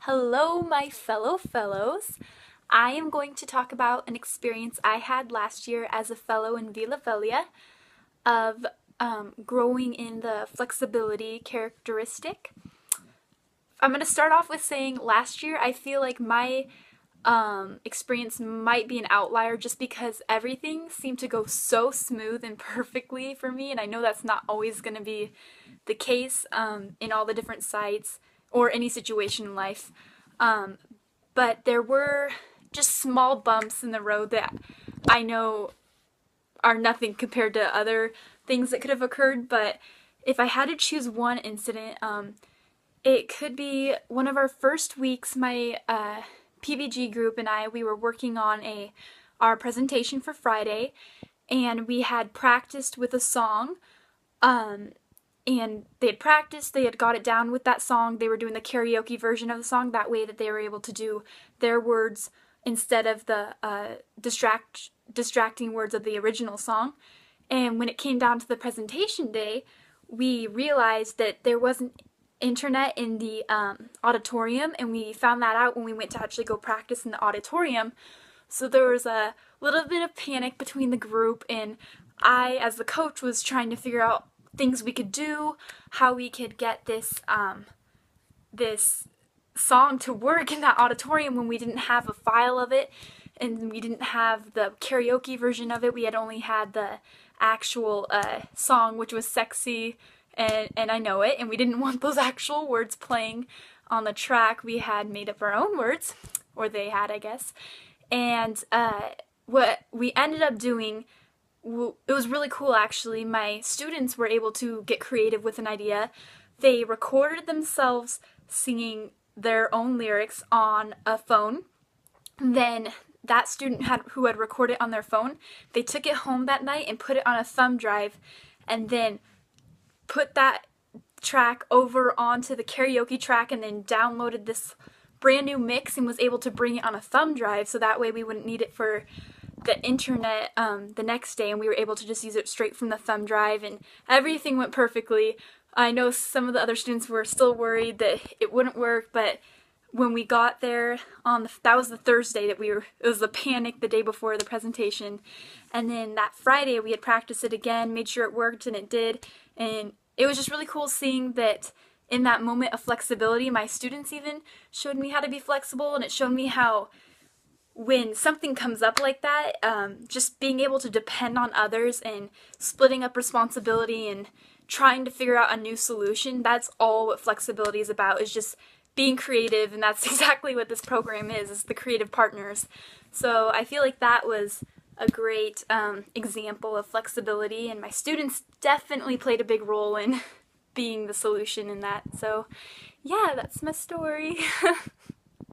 Hello, my fellow fellows. I am going to talk about an experience I had last year as a fellow in Villa Velia of growing in the flexibility characteristic. I'm going to start off with saying last year I feel like my experience might be an outlier just because everything seemed to go so smooth and perfectly for me, and I know that's not always going to be the case in all the different sites or any situation in life. But there were just small bumps in the road that I know are nothing compared to other things that could have occurred. But if I had to choose one incident, it could be one of our first weeks. My PVG group and we were working on our presentation for Friday, and we had practiced with a song. And they had practiced, they had got it down with that song, they were doing the karaoke version of the song, that way that they were able to do their words instead of the distracting words of the original song. And when it came down to the presentation day, we realized that there wasn't internet in the auditorium, and we found that out when we went to actually go practice in the auditorium. So there was a little bit of panic between the group, and I, as the coach, was trying to figure out things we could do, how we could get this song to work in that auditorium when we didn't have a file of it, and we didn't have the karaoke version of it. We had only had the actual song, which was sexy, and I know it, and we didn't want those actual words playing on the track. We had made up our own words, or they had, I guess. And what we ended up doing, it was really cool actually. My students were able to get creative with an idea. They recorded themselves singing their own lyrics on a phone. Then that student who had recorded it on their phone, they took it home that night and put it on a thumb drive, and then put that track over onto the karaoke track, and then downloaded this brand new mix and was able to bring it on a thumb drive, so that way we wouldn't need it for the internet the next day, and we were able to just use it straight from the thumb drive, and everything went perfectly. I know some of the other students were still worried that it wouldn't work, but when we got there that was the Thursday that it was the panic the day before the presentation, and then that Friday we had practiced it again, made sure it worked, and it did, and it was just really cool seeing that in that moment of flexibility, my students even showed me how to be flexible, and it showed me how when something comes up like that, just being able to depend on others and splitting up responsibility and trying to figure out a new solution, that's all what flexibility is about, is just being creative, and that's exactly what this program is the creative partners. So I feel like that was a great example of flexibility, and my students definitely played a big role in being the solution in that. So yeah, that's my story.